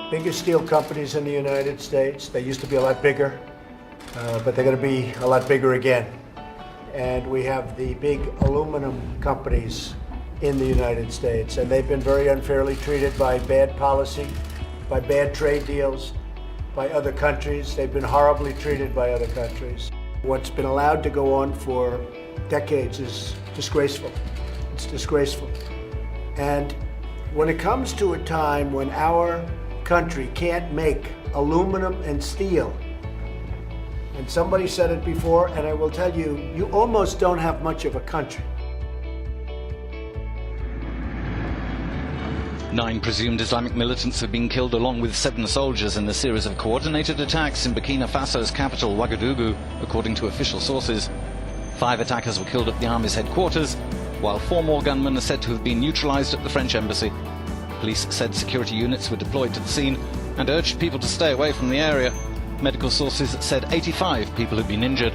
biggest steel companies in the United States. They used to be a lot bigger, but they're going to be a lot bigger again. And we have the big aluminum companies in the United States, and they've been very unfairly treated by bad policy, by bad trade deals, by other countries. They've been horribly treated by other countries. What's been allowed to go on for decades is disgraceful. It's disgraceful. And when it comes to a time when our country can't make aluminum and steel, and somebody said it before, and I will tell you, you almost don't have much of a country. 9 presumed Islamic militants have been killed along with 7 soldiers in a series of coordinated attacks in Burkina Faso's capital, Ouagadougou, according to official sources. 5 attackers were killed at the army's headquarters, while 4 more gunmen are said to have been neutralized at the French embassy. Police said security units were deployed to the scene and urged people to stay away from the area. Medical sources said 85 people had been injured.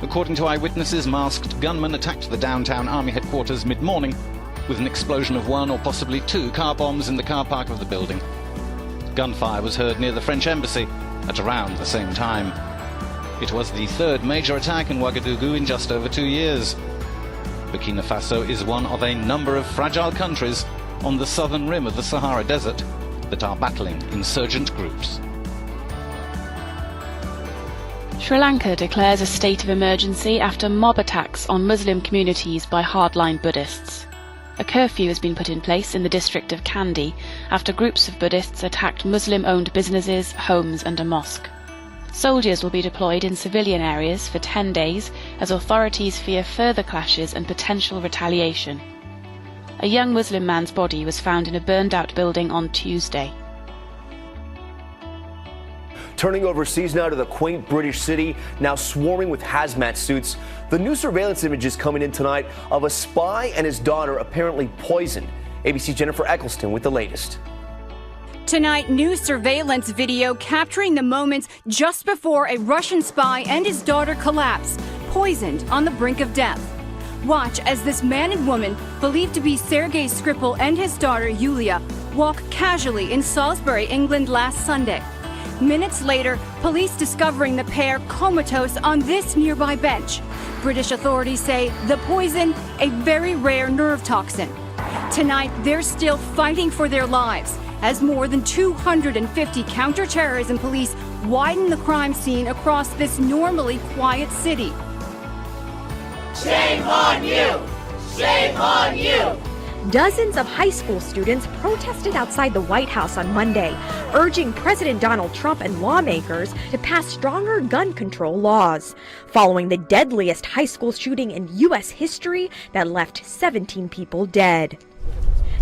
According to eyewitnesses, masked gunmen attacked the downtown army headquarters mid-morning with an explosion of 1 or possibly 2 car bombs in the car park of the building. Gunfire was heard near the French embassy at around the same time. It was the 3rd major attack in Ouagadougou in just over 2 years. Burkina Faso is one of a number of fragile countries on the southern rim of the Sahara Desert that are battling insurgent groups. Sri Lanka declares a state of emergency after mob attacks on Muslim communities by hardline Buddhists. A curfew has been put in place in the district of Kandy after groups of Buddhists attacked Muslim-owned businesses, homes and a mosque. Soldiers will be deployed in civilian areas for 10 days as authorities fear further clashes and potential retaliation. A young Muslim man's body was found in a burned-out building on Tuesday. Turning overseas now to the quaint British city, now swarming with hazmat suits. The new surveillance images coming in tonight of a spy and his daughter apparently poisoned. ABC's Jennifer Eccleston with the latest. Tonight, new surveillance video capturing the moments just before a Russian spy and his daughter collapse, poisoned on the brink of death. Watch as this man and woman, believed to be Sergei Skripal and his daughter Yulia, walk casually in Salisbury, England last Sunday. Minutes later, police discovering the pair comatose on this nearby bench. British authorities say the poison, a very rare nerve toxin. Tonight, they're still fighting for their lives as more than 250 counterterrorism police widen the crime scene across this normally quiet city. Shame on you! Shame on you! Dozens of high school students protested outside the White House on Monday, urging President Donald Trump and lawmakers to pass stronger gun control laws, following the deadliest high school shooting in U.S. history that left 17 people dead.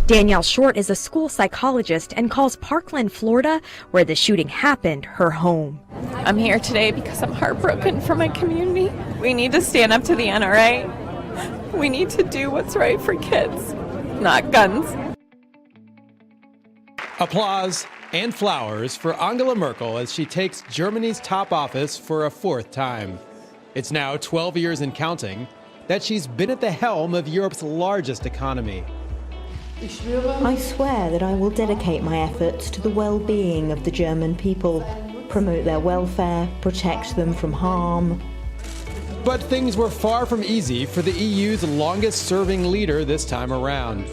Danielle Short is a school psychologist and calls Parkland, Florida, where the shooting happened, her home. I'm here today because I'm heartbroken for my community. We need to stand up to the NRA. We need to do what's right for kids, not guns. Applause and flowers for Angela Merkel as she takes Germany's top office for a 4th time. It's now 12 years and counting that she's been at the helm of Europe's largest economy. I swear that I will dedicate my efforts to the well-being of the German people, promote their welfare, protect them from harm. But things were far from easy for the EU's longest-serving leader this time around.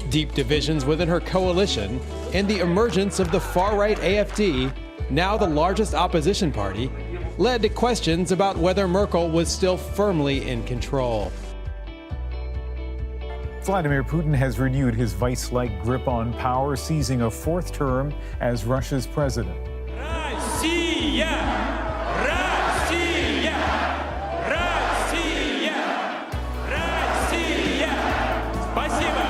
Deep divisions within her coalition and the emergence of the far-right AfD, now the largest opposition party, led to questions about whether Merkel was still firmly in control. Vladimir Putin has renewed his vice-like grip on power, seizing a 4th term as Russia's president. Россия! Россия! Россия! Россия! Спасибо!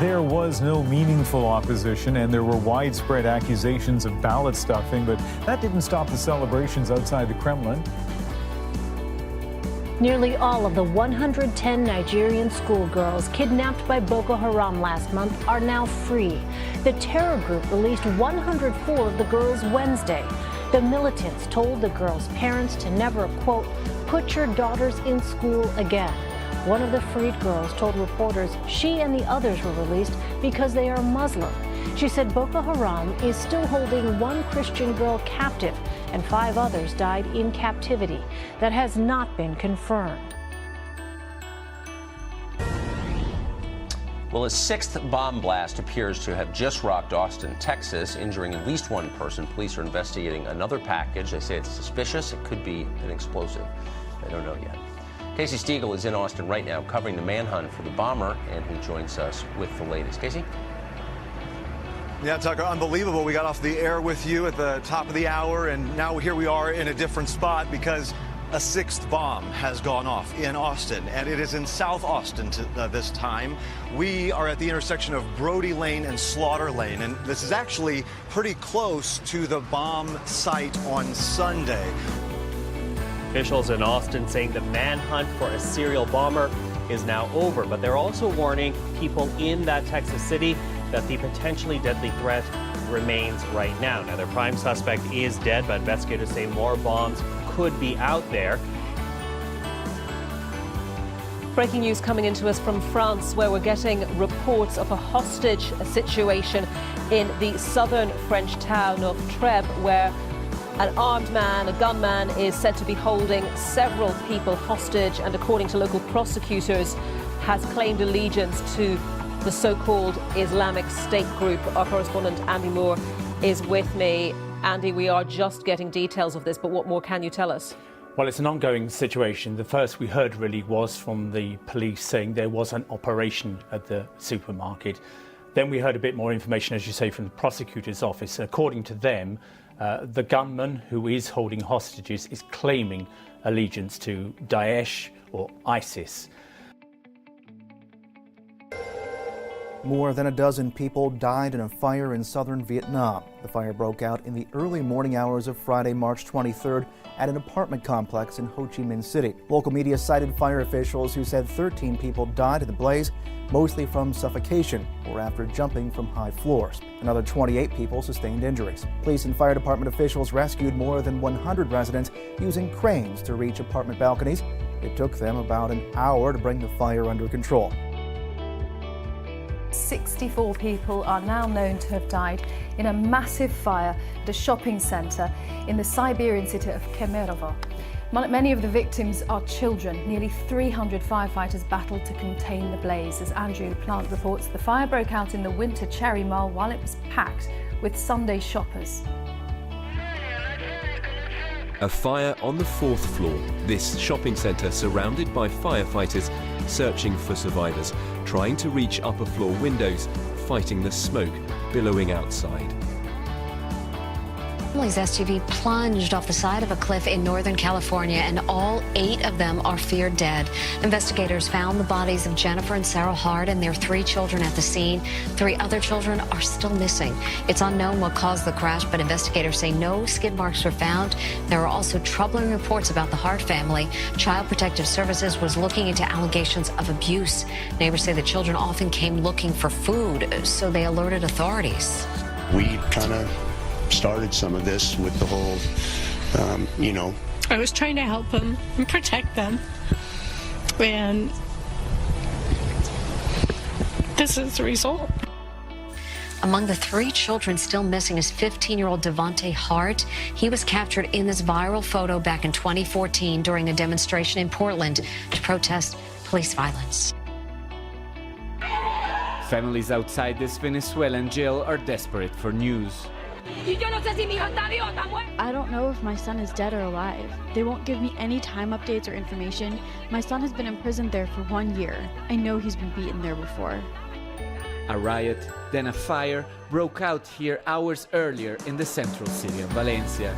There was no meaningful opposition, and there were widespread accusations of ballot stuffing, but that didn't stop the celebrations outside the Kremlin. Nearly all of the 110 Nigerian schoolgirls kidnapped by Boko Haram last month are now free. The terror group released 104 of the girls Wednesday. The militants told the girls' parents to never, quote, put your daughters in school again. One of the freed girls told reporters she and the others were released because they are Muslim. She said Boko Haram is still holding one Christian girl captive and 5 others died in captivity. That has not been confirmed. Well, a 6th bomb blast appears to have just rocked Austin, Texas, injuring at least 1 person. Police are investigating another package. They say it's suspicious. It could be an explosive. They don't know yet. Casey Stiegel is in Austin right now covering the manhunt for the bomber, and he joins us with the latest. Casey? Yeah, Tucker, unbelievable. We got off the air with you at the top of the hour, and now here we are in a different spot because a 6th bomb has gone off in Austin, and it is in South Austin this time. We are at the intersection of Brody Lane and Slaughter Lane, and this is actually pretty close to the bomb site on Sunday. Officials in Austin saying the manhunt for a serial bomber is now over, but they're also warning people in that Texas city that the potentially deadly threat remains right now. Now, their prime suspect is dead, but investigators say more bombs could be out there. Breaking news coming into us from France, where we're getting reports of a hostage situation in the southern French town of Trèbes, where an armed man, a gunman, is said to be holding several people hostage and, according to local prosecutors, has claimed allegiance to the so-called Islamic State group. Our correspondent Andy Moore is with me. Andy, we are just getting details of this, but what more can you tell us? Well, it's an ongoing situation. The first we heard really was from the police saying there was an operation at the supermarket. Then we heard a bit more information, as you say, from the prosecutor's office. According to them, the gunman who is holding hostages is claiming allegiance to Daesh or ISIS. More than a dozen people died in a fire in southern Vietnam. The fire broke out in the early morning hours of Friday, March 23rd at an apartment complex in Ho Chi Minh City. Local media cited fire officials who said 13 people died in the blaze, mostly from suffocation or after jumping from high floors. Another 28 people sustained injuries. Police and fire department officials rescued more than 100 residents using cranes to reach apartment balconies. It took them about an hour to bring the fire under control. 64 people are now known to have died in a massive fire at a shopping centre in the Siberian city of Kemerovo. Many of the victims are children. Nearly 300 firefighters battled to contain the blaze. As Andrew Plant reports, the fire broke out in the Winter Cherry Mall while it was packed with Sunday shoppers. A fire on the 4th floor. This shopping centre surrounded by firefighters searching for survivors, trying to reach upper floor windows, fighting the smoke billowing outside. Family's SUV plunged off the side of a cliff in Northern California, and all 8 of them are feared dead. Investigators found the bodies of Jennifer and Sarah Hart and their 3 children at the scene. 3 other children are still missing. It's unknown what caused the crash, but investigators say no skid marks were found. There are also troubling reports about the Hart family. Child Protective Services was looking into allegations of abuse. Neighbors say the children often came looking for food, so they alerted authorities. We kind of started some of this with the whole, I was trying to help them and protect them. And this is the result. Among the 3 children still missing is 15-year-old Devontae Hart. He was captured in this viral photo back in 2014 during a demonstration in Portland to protest police violence. Families outside this Venezuelan jail are desperate for news. I don't know if my son is dead or alive. They won't give me any time updates or information. My son has been imprisoned there for 1 year. I know he's been beaten there before. A riot, then a fire, broke out here hours earlier in the central city of Valencia.